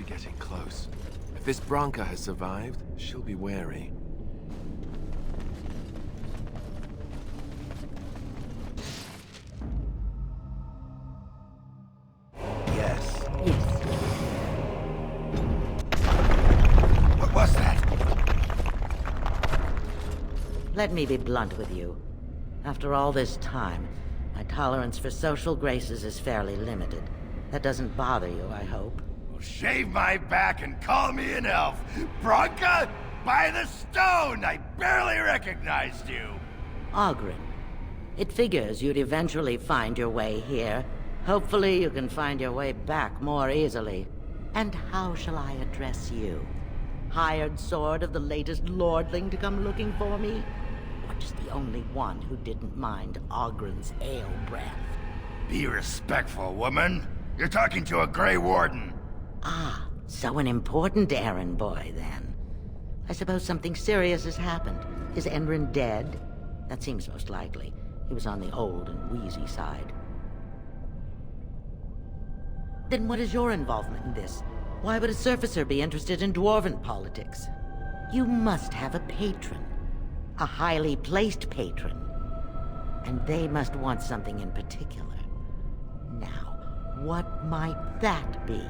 getting close. If this Branka has survived, she'll be wary. Yes. Yes. What was that? Let me be blunt with you. After all this time, my tolerance for social graces is fairly limited. That doesn't bother you, I hope. Well, shave my back and call me an elf. Branka, by the stone! I barely recognized you. Oghren. It figures you'd eventually find your way here. Hopefully you can find your way back more easily. And how shall I address you? Hired sword of the latest lordling to come looking for me? Or just the only one who didn't mind Oghren's ale breath? Be respectful, woman. You're talking to a Grey Warden. Ah, so an important errand boy, then. I suppose something serious has happened. Is Endrin dead? That seems most likely. He was on the old and wheezy side. Then what is your involvement in this? Why would a surfacer be interested in dwarven politics? You must have a patron. A highly placed patron. And they must want something in particular. Now, what might that be?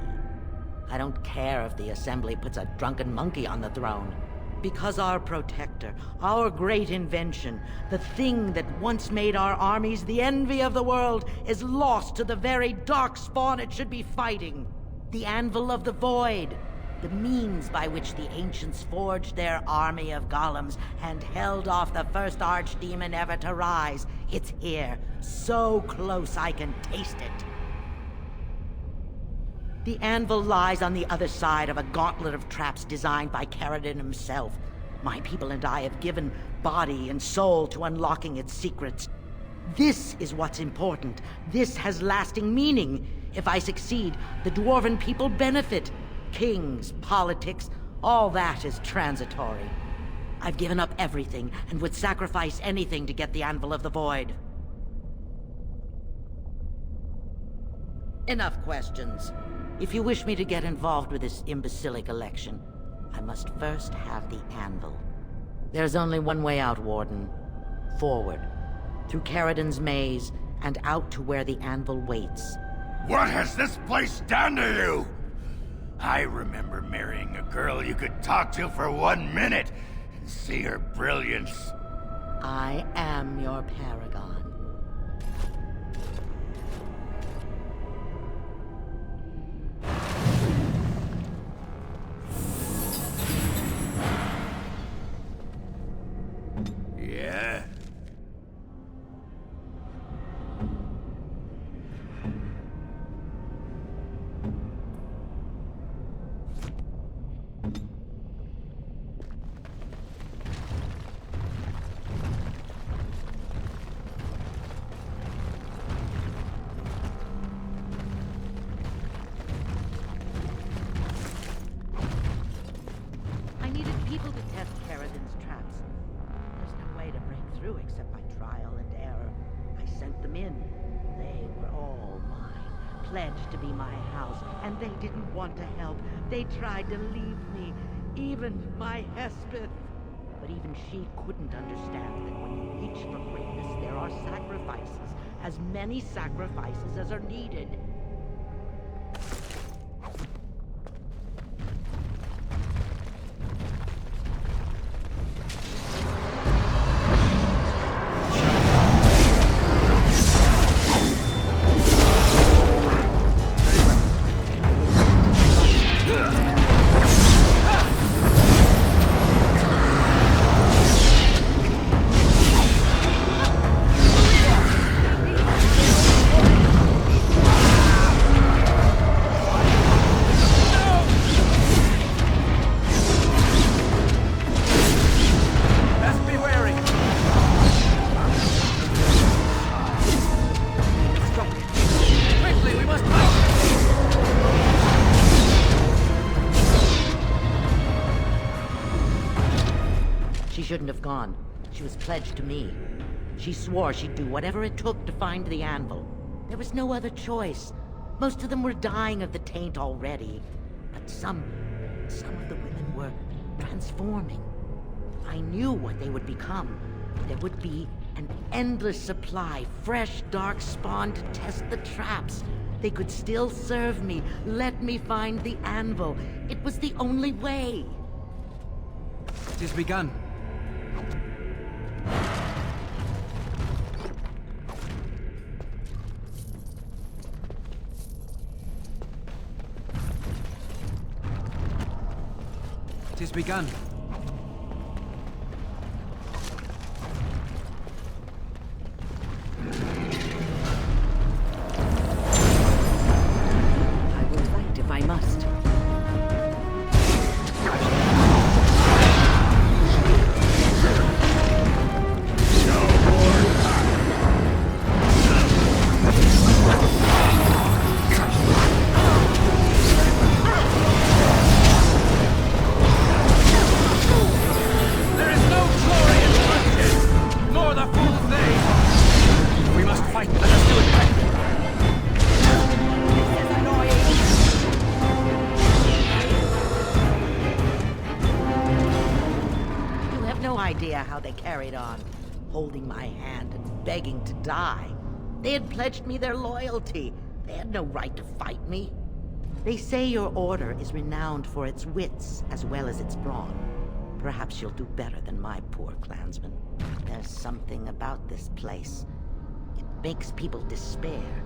I don't care if the Assembly puts a drunken monkey on the throne. Because our protector, our great invention, the thing that once made our armies the envy of the world, is lost to the very Darkspawn it should be fighting. The Anvil of the Void. The means by which the ancients forged their army of golems and held off the first archdemon ever to rise. It's here, so close I can taste it. The Anvil lies on the other side of a gauntlet of traps designed by Caridin himself. My people and I have given body and soul to unlocking its secrets. This is what's important. This has lasting meaning. If I succeed, the Dwarven people benefit. Kings, politics, all that is transitory. I've given up everything and would sacrifice anything to get the Anvil of the Void. Enough questions. If you wish me to get involved with this imbecilic election, I must first have the Anvil. There's only one way out, Warden. Forward. Through Caridin's maze, and out to where the Anvil waits. What has this place done to you? I remember marrying a girl you could talk to for 1 minute and see her brilliance. I am your Paragon. Yeah? I needed people to test Caridin's traps. There's no way to break through except by trial and error. I sent them in. They were all mine, pledged to be my house, and they didn't want to help. They tried to leave me, even my Hespeth. But even she couldn't understand that when you reach for greatness, there are sacrifices, as many sacrifices as are needed. She shouldn't have gone. She was pledged to me. She swore she'd do whatever it took to find the Anvil. There was no other choice. Most of them were dying of the taint already. but some of the women were transforming. I knew what they would become. There would be an endless supply, fresh Darkspawn to test the traps. They could still serve me, let me find the Anvil. It was the only way. It has begun. It has begun. I will fight if I must. Idea how they carried on, holding my hand and begging to die. They had pledged me their loyalty. They had no right to fight me. They say your order is renowned for its wits as well as its brawn. Perhaps you'll do better than my poor clansmen. There's something about this place. It makes people despair.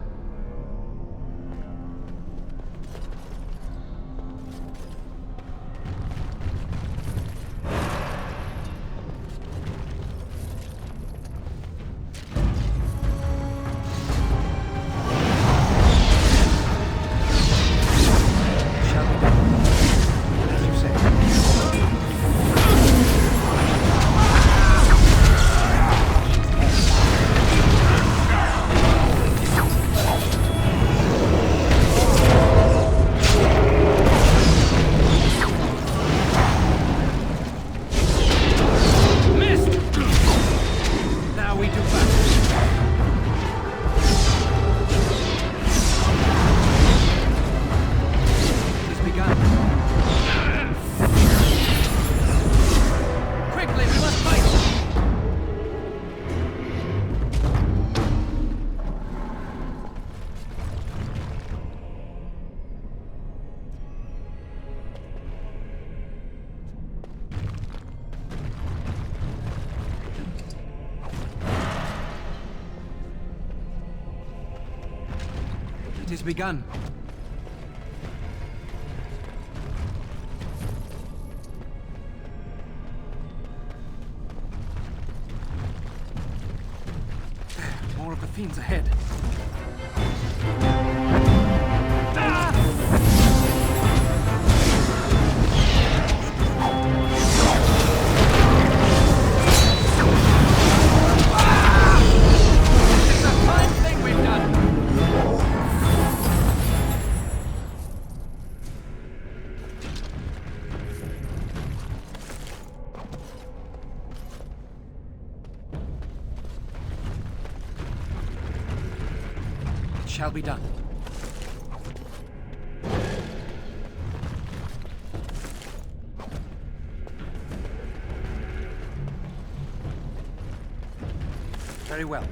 It has begun. More of the fiends ahead. It's a fine thing we've done. Shall be done. Very well.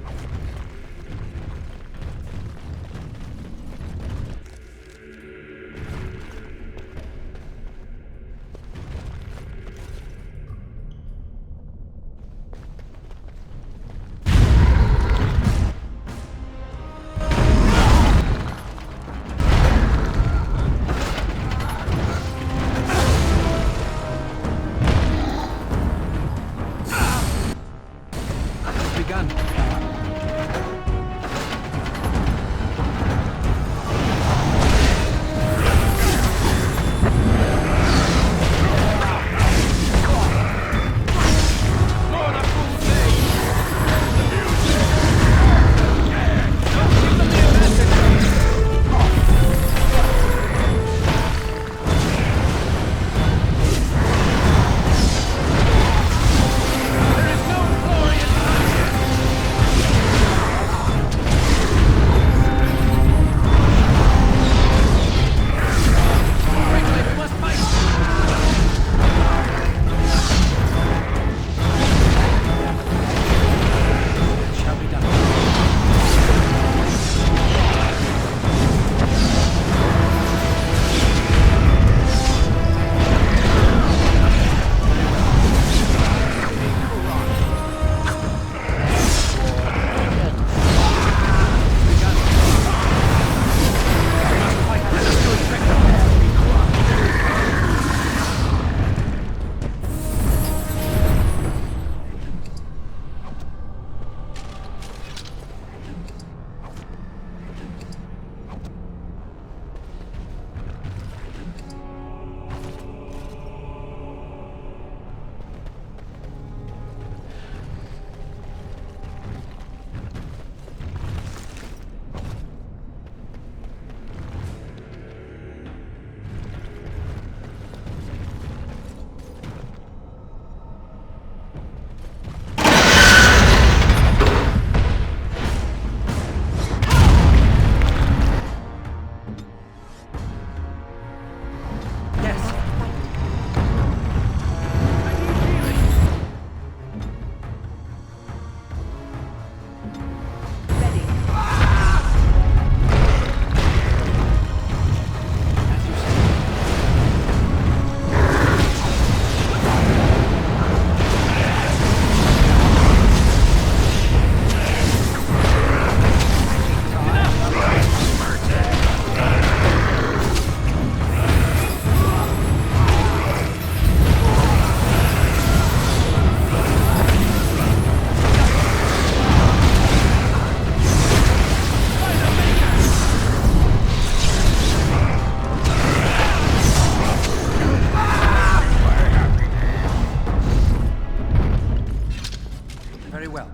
Very well.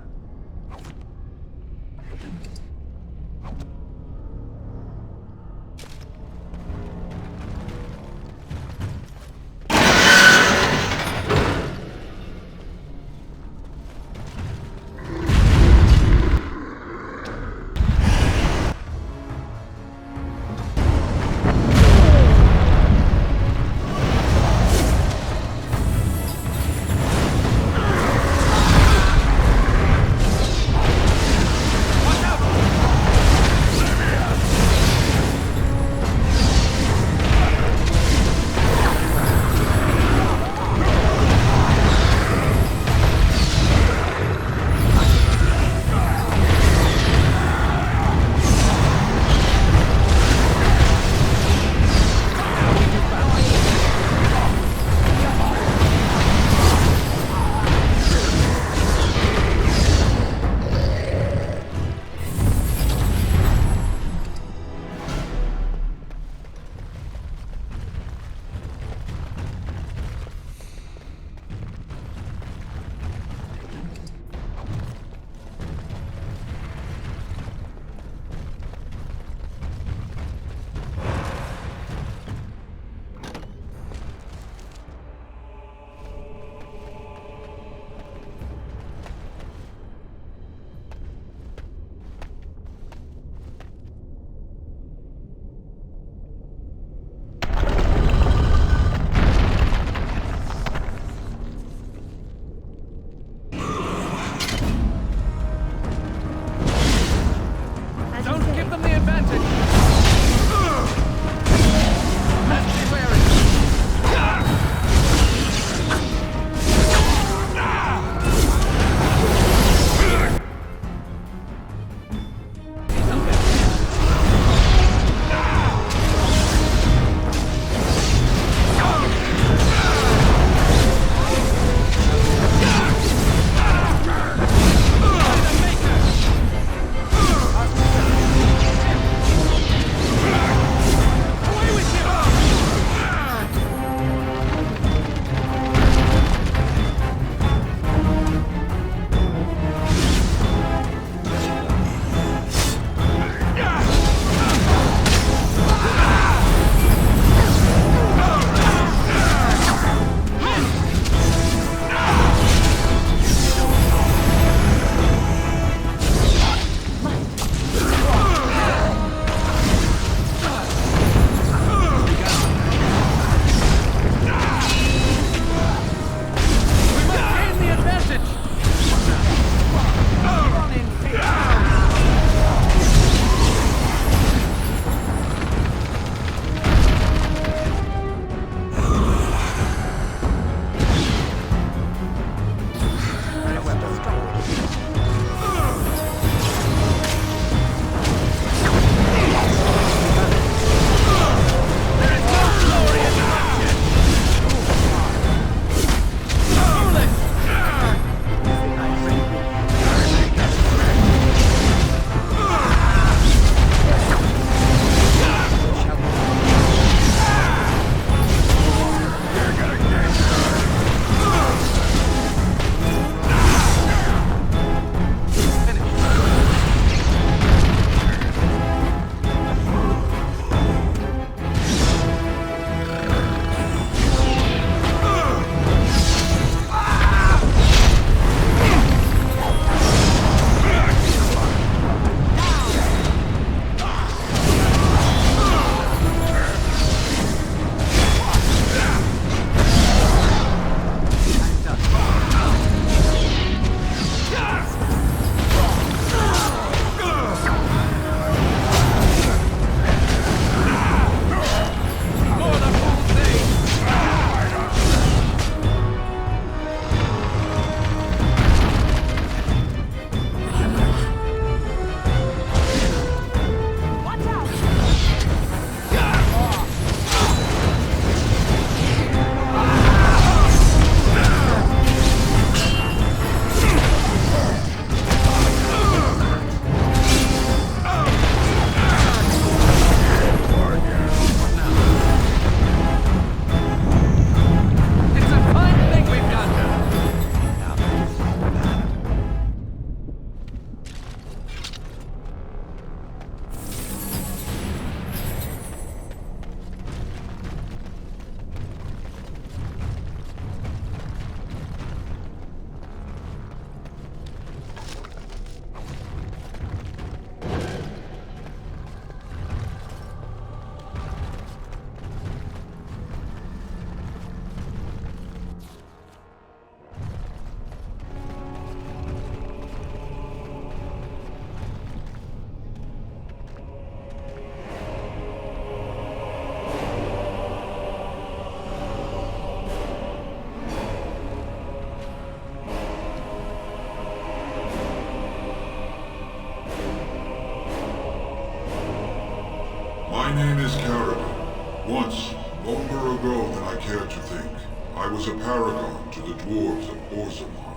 My name is Caridin. Once, longer ago than I care to think, I was a paragon to the dwarves of Orzammar.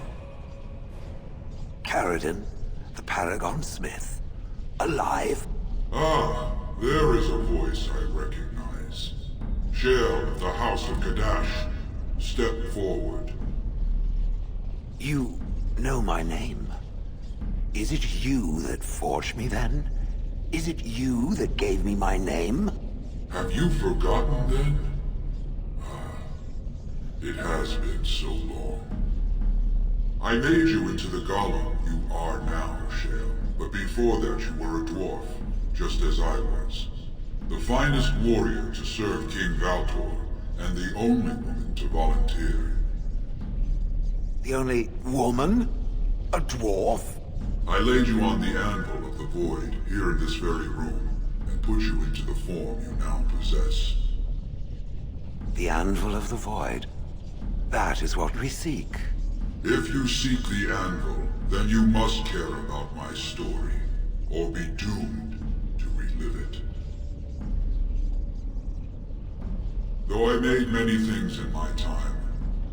Caridin, the Paragon Smith. Alive? Ah, there is a voice I recognize. Shale of the House of Kadash. Step forward. You know my name. Is it you that forged me then? Is it you that gave me my name? Have you forgotten then? Ah, it has been so long. I made you into the golem you are now, Shale. But before that you were a dwarf, just as I was. The finest warrior to serve King Valtor, and the only woman to volunteer. The only woman? A dwarf? I laid you on the anvil of the void, here in this very room, and put you into the form you now possess. The anvil of the void. That is what we seek. If you seek the anvil, then you must care about my story, or be doomed to relive it. Though I made many things in my time,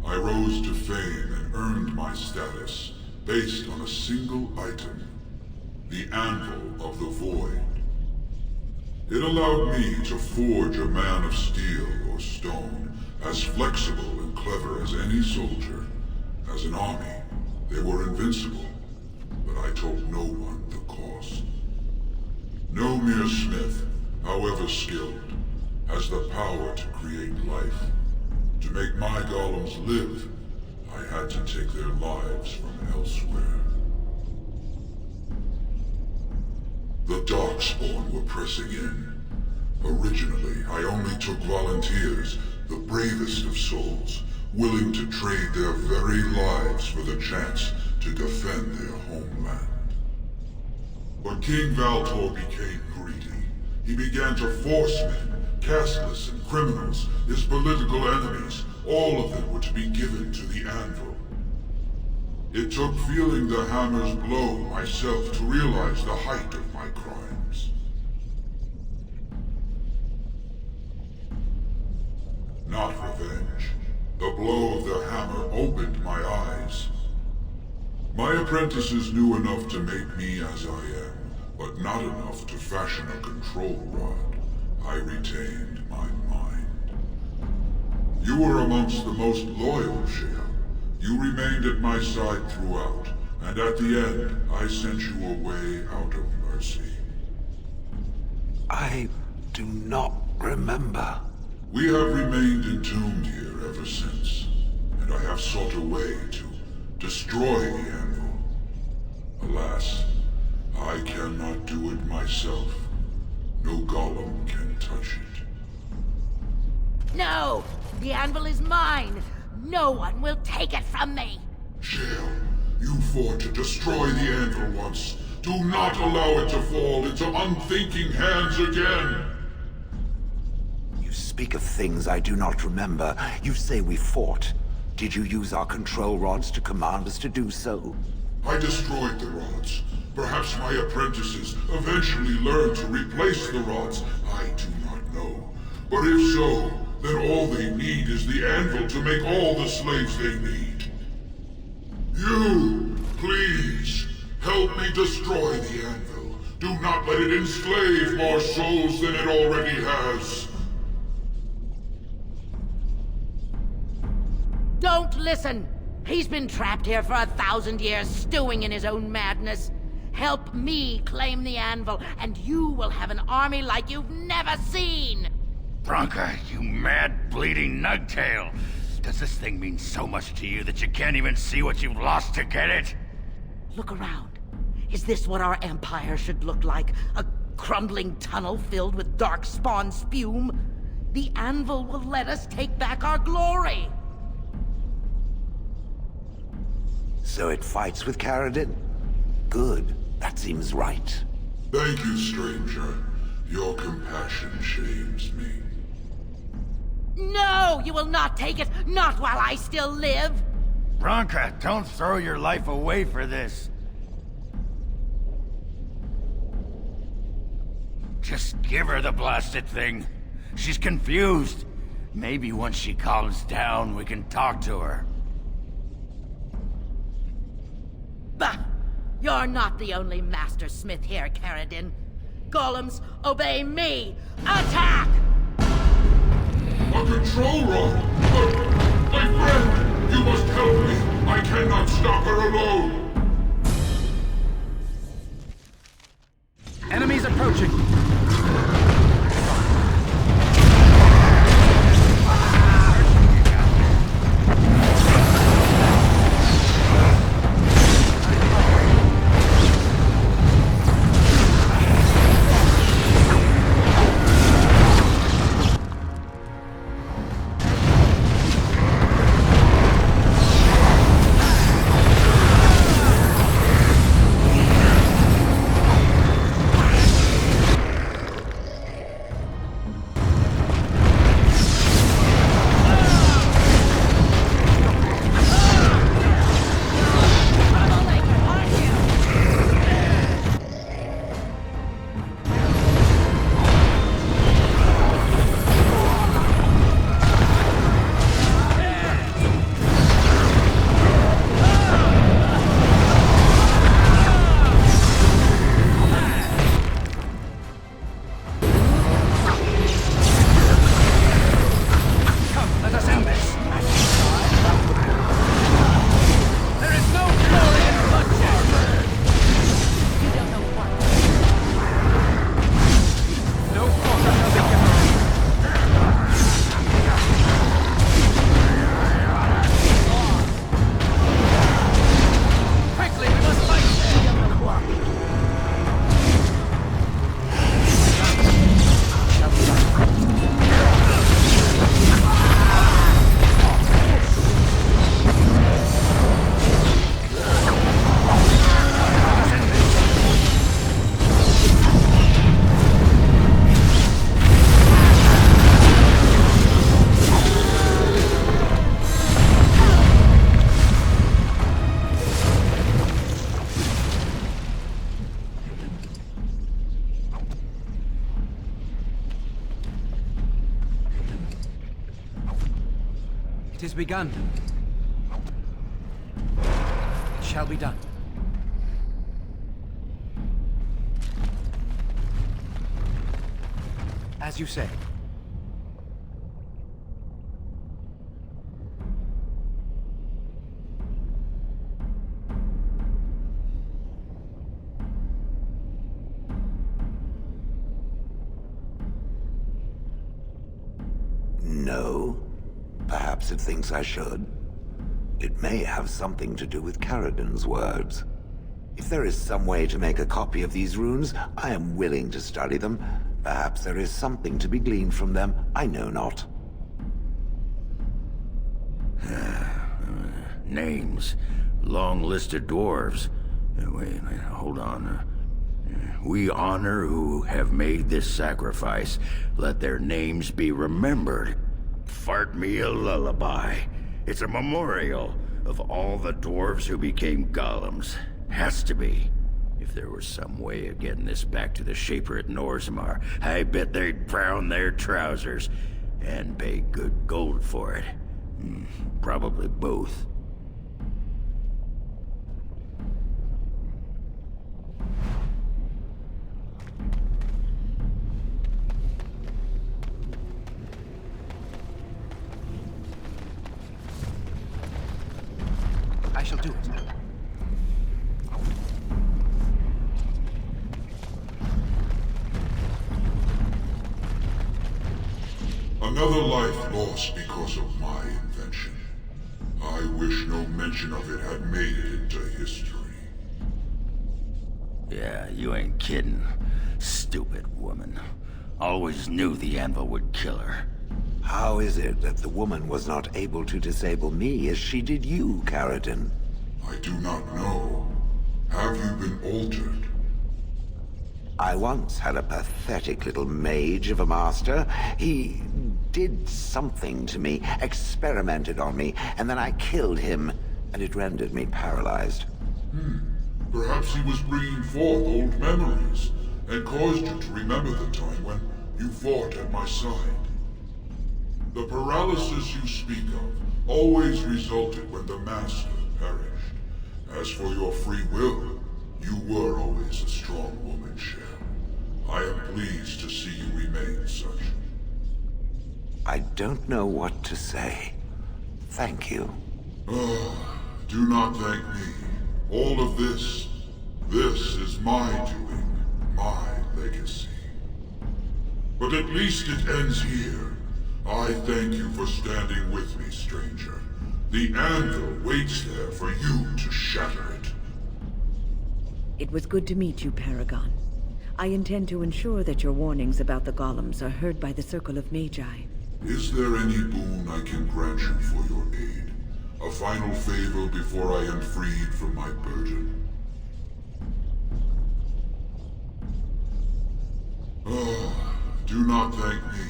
I rose to fame and earned my status based on a single item, the Anvil of the Void. It allowed me to forge a man of steel or stone, as flexible and clever as any soldier. As an army, they were invincible, but I told no one the cost. No mere smith, however skilled, has the power to create life. To make my golems live, I had to take their lives from elsewhere. The Darkspawn were pressing in. Originally, I only took volunteers, the bravest of souls, willing to trade their very lives for the chance to defend their homeland. But King Valtor became greedy. He began to force men, casteless and criminals, his political enemies. All of them were to be given to the Anvil. It took feeling the hammer's blow myself to realize the height of my crimes. Not revenge. The blow of the hammer opened my eyes. My apprentices knew enough to make me as I am, but not enough to fashion a control rod. I retained my mind. You were amongst the most loyal, Shale. You remained at my side throughout, and at the end, I sent you away out of mercy. I do not remember. We have remained entombed here ever since, and I have sought a way to destroy the Anvil. Alas, I cannot do it myself. No golem can touch it. No! The anvil is mine! No one will take it from me! Shale, you fought to destroy the Anvil once. Do not allow it to fall into unthinking hands again! You speak of things I do not remember. You say we fought. Did you use our control rods to command us to do so? I destroyed the rods. Perhaps my apprentices eventually learned to replace the rods. I do not know. But if so, then all they need is the Anvil to make all the slaves they need. You, please, help me destroy the Anvil. Do not let it enslave more souls than it already has. Don't listen! He's been trapped here for 1,000 years, stewing in his own madness. Help me claim the anvil, and you will have an army like you've never seen! Branka, you mad, bleeding nugtail! Does this thing mean so much to you that you can't even see what you've lost to get it? Look around. Is this what our empire should look like? A crumbling tunnel filled with Darkspawn spume? The anvil will let us take back our glory! So it fights with Caridin? Good. That seems right. Thank you, stranger. Your compassion shames me. No! You will not take it! Not while I still live! Branka, don't throw your life away for this. Just give her the blasted thing. She's confused. Maybe once she calms down, we can talk to her. Bah! You're not the only master smith here, Caridin. Golems, obey me! Attack! A control rod! But, my friend, you must help me. I cannot stop her alone. Enemies approaching. It has begun. It shall be done. As you say. No. Perhaps it thinks I should. It may have something to do with Caridin's words. If there is some way to make a copy of these runes, I am willing to study them. Perhaps there is something to be gleaned from them. I know not. Names. Long list of dwarves. Wait, hold on. We honor who have made this sacrifice. Let their names be remembered. Fart me a lullaby. It's a memorial of all the dwarves who became golems. Has to be. If there was some way of getting this back to the Shaper at Norzimar, I bet they'd brown their trousers and pay good gold for it. Probably both. I shall do it. Another life lost because of my invention. I wish no mention of it had made it into history. Yeah, you ain't kidding. Stupid woman. Always knew the Anvil would kill her. How is it that the woman was not able to disable me as she did you, Caridin? I do not know. Have you been altered? I once had a pathetic little mage of a master. He did something to me, experimented on me, and then I killed him, and it rendered me paralyzed. Perhaps he was bringing forth old memories. and caused you to remember the time when you fought at my side. The paralysis you speak of always resulted when the Master perished. As for your free will, you were always a strong woman, Shale. I am pleased to see you remain such. I don't know what to say. Thank you. Do not thank me. All of this is my doing, my legacy. But at least it ends here. I thank you for standing with me, stranger. The Anvil waits there for you to shatter it. It was good to meet you, Paragon. I intend to ensure that your warnings about the golems are heard by the Circle of Magi. Is there any boon I can grant you for your aid? A final favor before I am freed from my burden? Do not thank me.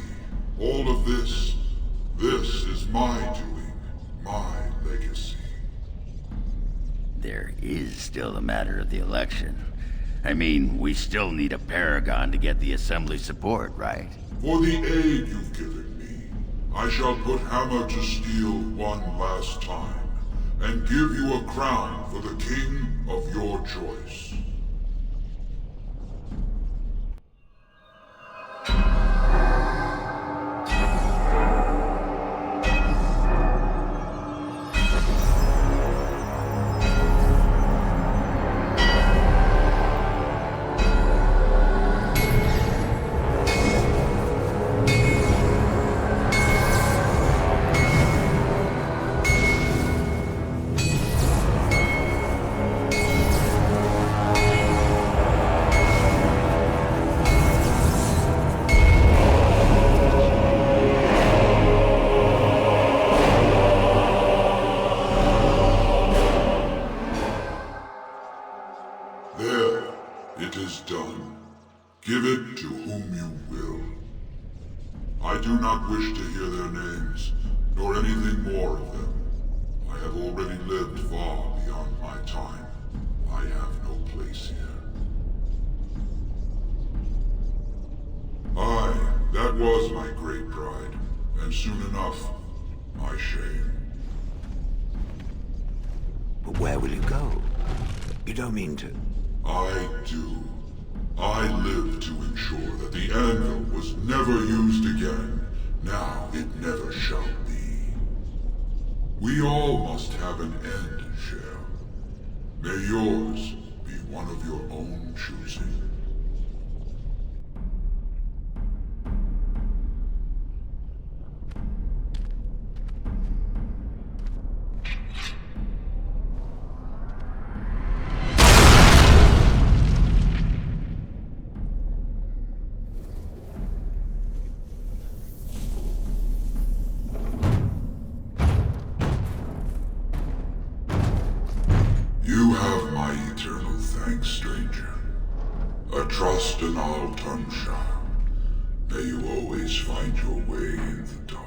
All of this is my doing, my legacy. There is still the matter of the election. I mean, we still need a Paragon to get the Assembly support, right? For the aid you've given me, I shall put hammer to steel one last time, and give you a crown for the king of your choice. Give it to whom you will. I do not wish to hear their names, nor anything more of them. I have already lived far beyond my time. I have no place here. Aye, that was my great pride, and soon enough, my shame. But where will you go? You don't mean to... I do. I live to ensure that the Anvil was never used again. Now it never shall be. We all must have an end, Shale. May yours be one of your own choosing. You have my eternal thanks, stranger. A trust and all tongue shall. May you always find your way in the dark.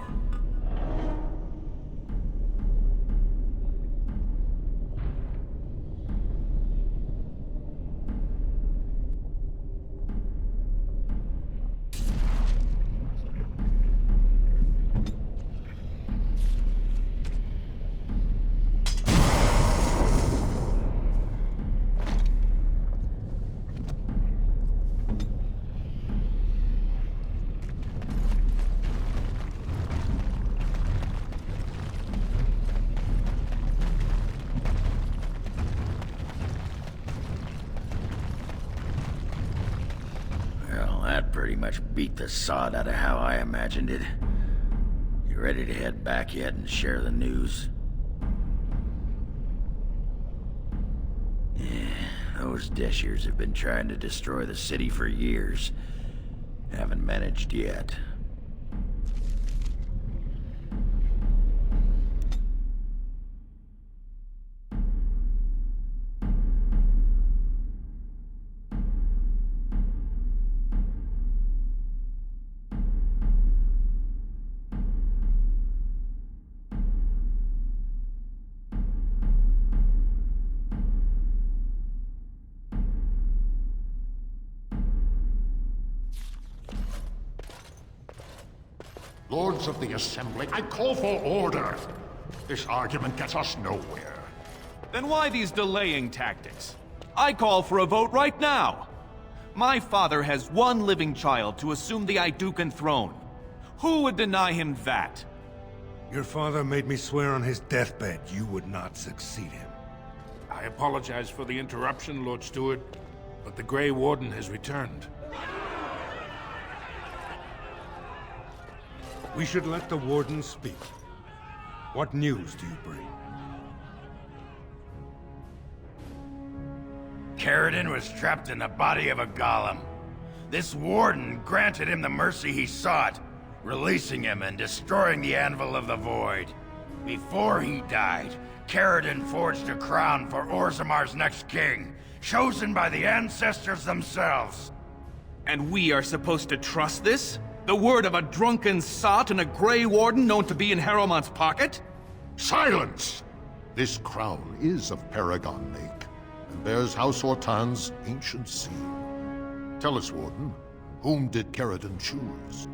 Pretty much beat the sod out of how I imagined it. You ready to head back yet and share the news? Yeah, those Deshirs have been trying to destroy the city for years. Haven't managed yet. Lords of the Assembly, I call for order. This argument gets us nowhere. Then why these delaying tactics? I call for a vote right now. My father has one living child to assume the Aydukan throne. Who would deny him that? Your father made me swear on his deathbed you would not succeed him. I apologize for the interruption, Lord Steward, but the Grey Warden has returned. We should let the Warden speak. What news do you bring? Caridin was trapped in the body of a golem. This Warden granted him the mercy he sought, releasing him and destroying the Anvil of the Void. Before he died, Caridin forged a crown for Orzamar's next king, chosen by the ancestors themselves. And we are supposed to trust this? The word of a drunken sot and a Grey Warden known to be in Harrowmont's pocket? Silence! This crown is of Paragon make, and bears House Hortan's ancient seal. Tell us, Warden, whom did Caridin choose?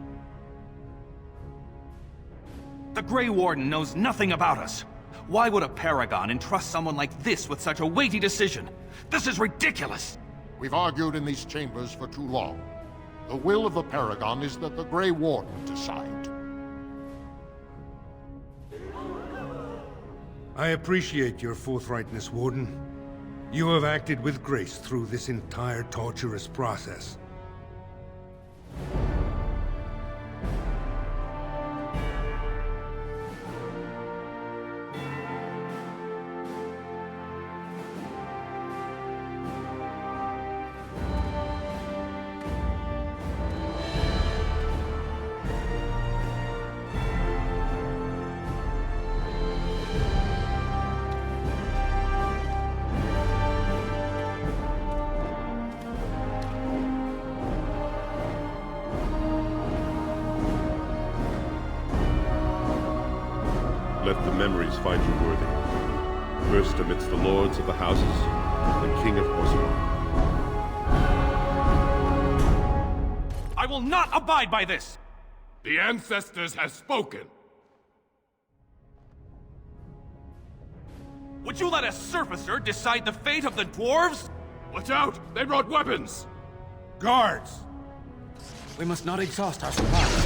The Grey Warden knows nothing about us. Why would a Paragon entrust someone like this with such a weighty decision? This is ridiculous! We've argued in these chambers for too long. The will of the Paragon is that the Grey Warden decide. I appreciate your forthrightness, Warden. You have acted with grace through this entire torturous process. Let the memories find you worthy. First amidst the lords of the houses, the King of Orzammar. I will not abide by this! The ancestors have spoken. Would you let a surfacer decide the fate of the dwarves? Watch out! They brought weapons! Guards! We must not exhaust our supplies.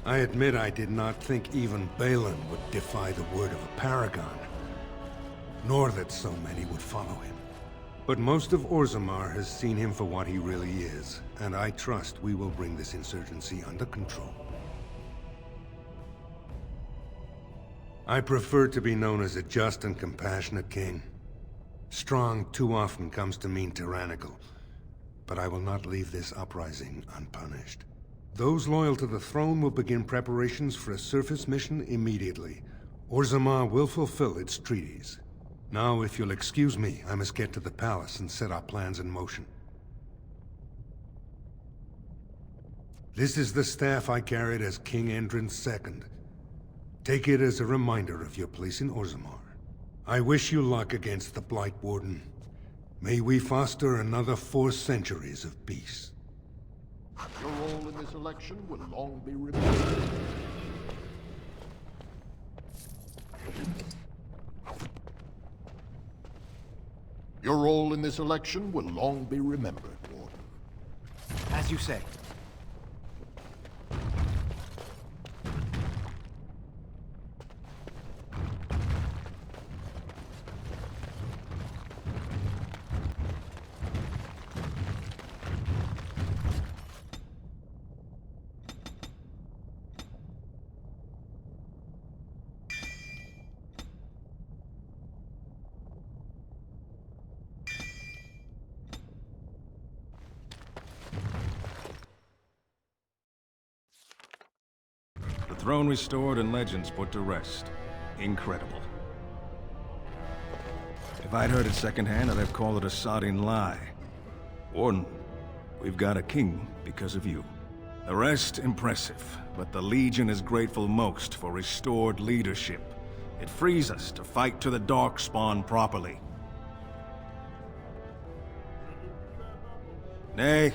I admit I did not think even Balin would defy the word of a Paragon, nor that so many would follow him. But most of Orzammar has seen him for what he really is, and I trust we will bring this insurgency under control. I prefer to be known as a just and compassionate king. Strong too often comes to mean tyrannical, but I will not leave this uprising unpunished. Those loyal to the throne will begin preparations for a surface mission immediately. Orzammar will fulfill its treaties. Now, if you'll excuse me, I must get to the palace and set our plans in motion. This is the staff I carried as King Endrin's II. Take it as a reminder of your place in Orzammar. I wish you luck against the Blight Warden. May we foster another 4 centuries of peace. Your role in this election will long be remembered. Your role in this election will long be remembered, Warden. As you say. Throne restored and legends put to rest. Incredible. If I'd heard it secondhand, I'd have called it a sodding lie. Warden, we've got a king because of you. The rest, impressive, but the Legion is grateful most for restored leadership. It frees us to fight to the Darkspawn properly. Nay,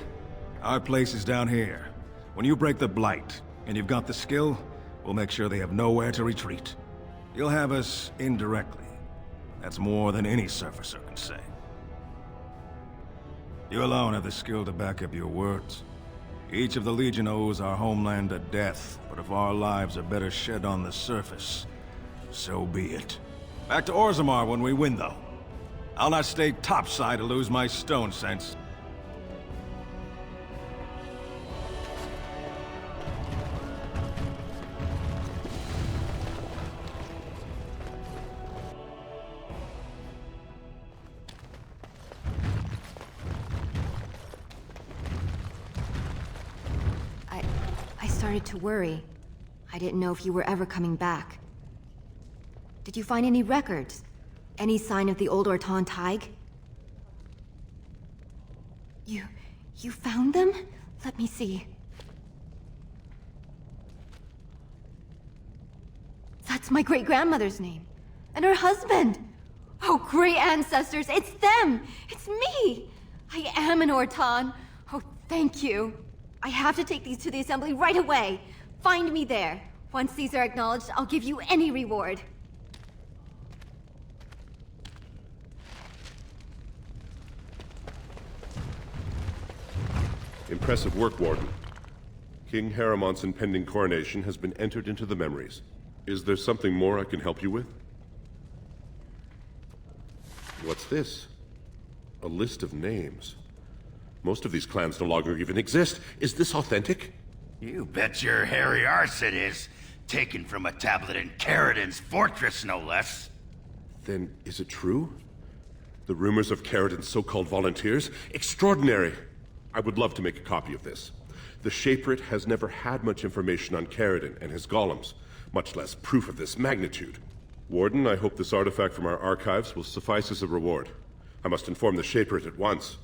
our place is down here. When you break the Blight, and you've got the skill, we'll make sure they have nowhere to retreat. You'll have us indirectly. That's more than any surfacer can say. You alone have the skill to back up your words. Each of the Legion owes our homeland a death, but if our lives are better shed on the surface, so be it. Back to Orzammar when we win, though. I'll not stay topside to lose my stone sense. I started to worry. I didn't know if you were ever coming back. Did you find any records? Any sign of the old Orton Tig? You found them? Let me see. That's my great-grandmother's name. And her husband! Oh, great ancestors, it's them! It's me! I am an Orton. Oh, thank you. I have to take these to the Assembly right away. Find me there. Once these are acknowledged, I'll give you any reward. Impressive work, Warden. King Haramont's impending coronation has been entered into the memories. Is there something more I can help you with? What's this? A list of names. Most of these clans no longer even exist. Is this authentic? You bet your hairy arse it is. Taken from a tablet in Caridin's fortress, no less. Then is it true? The rumors of Caridin's so-called volunteers? Extraordinary! I would love to make a copy of this. The Shaperate has never had much information on Caridin and his golems, much less proof of this magnitude. Warden, I hope this artifact from our archives will suffice as a reward. I must inform the Shaperate at once.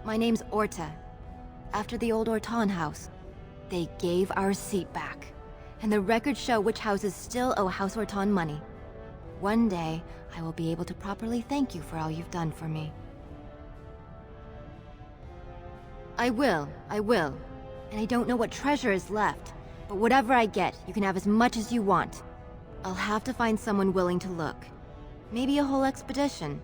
My name's Orta. After the old Orton house, they gave our seat back. And the records show which houses still owe House Orton money. One day, I will be able to properly thank you for all you've done for me. I will. And I don't know what treasure is left, but whatever I get, you can have as much as you want. I'll have to find someone willing to look. Maybe a whole expedition.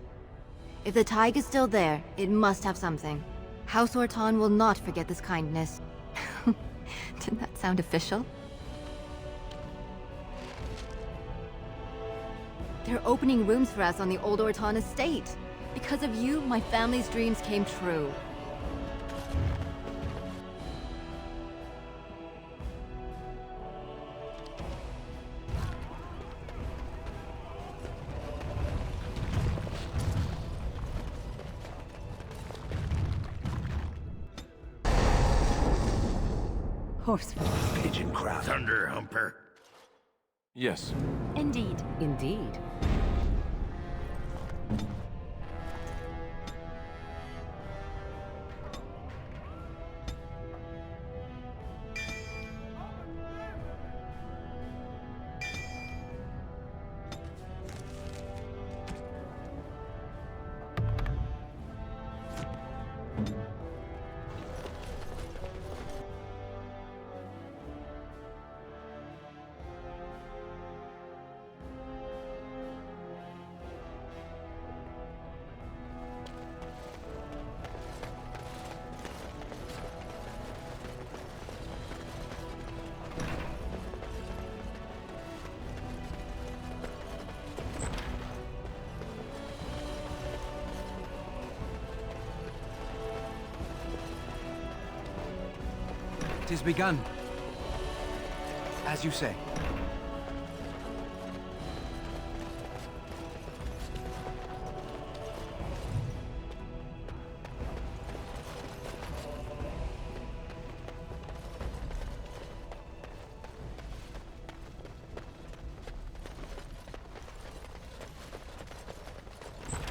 If the Tig is still there, it must have something. House Orton will not forget this kindness. Didn't that sound official? They're opening rooms for us on the old Orton estate. Because of you, my family's dreams came true. Pigeon crap. Thunder Humper. Yes. Indeed. Indeed. It is begun. As you say.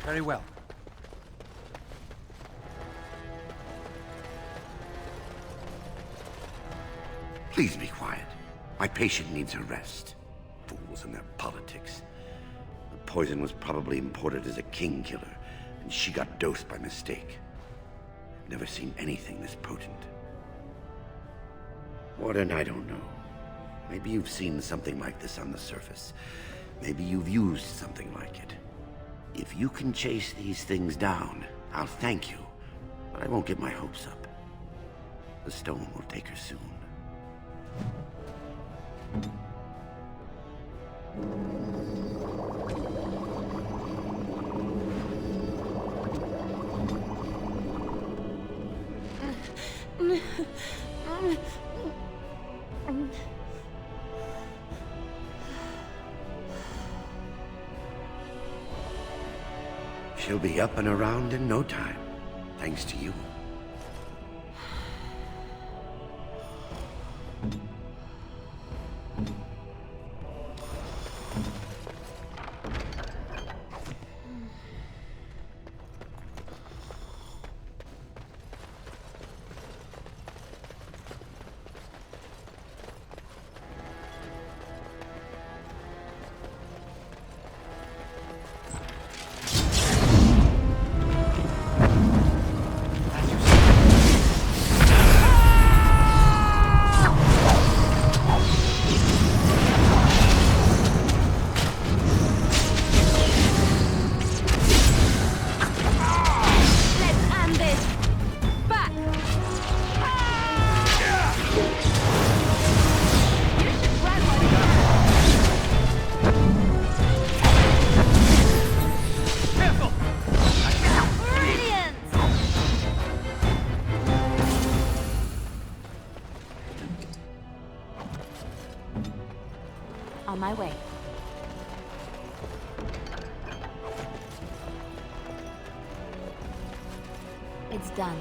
Very well. Please be quiet. My patient needs a rest. Fools and their politics. The poison was probably imported as a king killer, and she got dosed by mistake. I've never seen anything this potent. Warden, I don't know. Maybe you've seen something like this on the surface. Maybe you've used something like it. If you can chase these things down, I'll thank you, but I won't get my hopes up. The stone will take her soon. She'll be up and around in no time, thanks to you. On my way. It's done.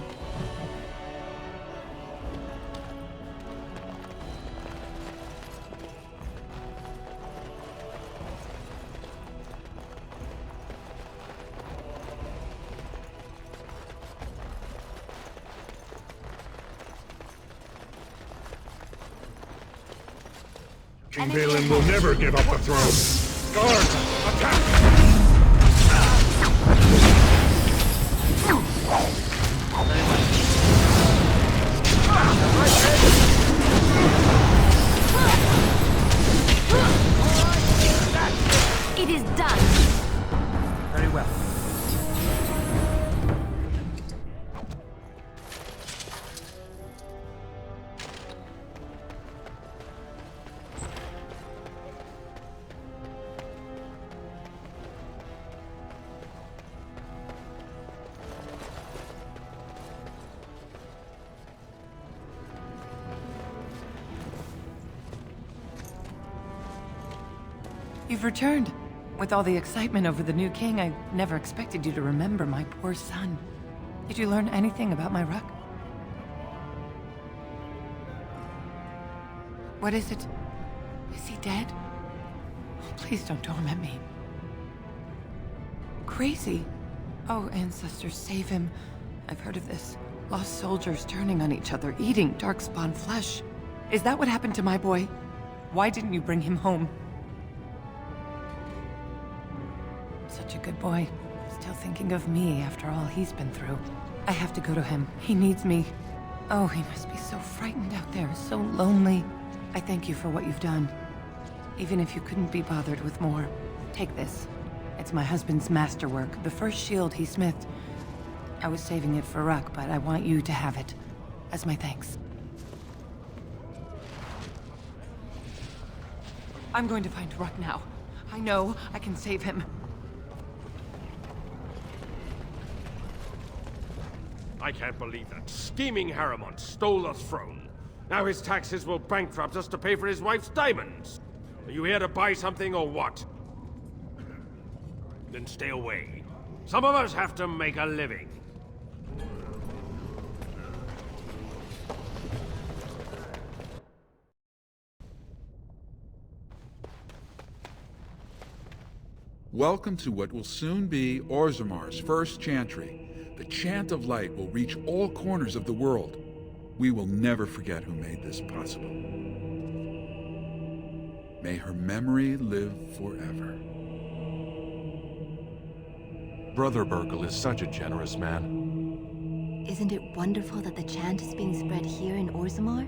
King Balin will never give up the throne. Guards, attack! It is done. Very well. You've returned. With all the excitement over the new king, I never expected you to remember my poor son. Did you learn anything about my ruck? What is it? Is he dead? Oh, please don't torment me. Crazy. Oh, ancestors, save him. I've heard of this. Lost soldiers turning on each other, eating Darkspawn flesh. Is that what happened to my boy? Why didn't you bring him home? Such a good boy. Still thinking of me after all he's been through. I have to go to him. He needs me. Oh, he must be so frightened out there, so lonely. I thank you for what you've done. Even if you couldn't be bothered with more, take this. It's my husband's masterwork, the first shield he smithed. I was saving it for Ruck, but I want you to have it. As my thanks. I'm going to find Ruck now. I know I can save him. I can't believe that scheming Harriman stole the throne. Now his taxes will bankrupt us to pay for his wife's diamonds. Are you here to buy something or what? Then stay away. Some of us have to make a living. Welcome to what will soon be Orzammar's first chantry. The chant of light will reach all corners of the world. We will never forget who made this possible. May her memory live forever. Brother Burkle is such a generous man. Isn't it wonderful that the chant is being spread here in Orzammar?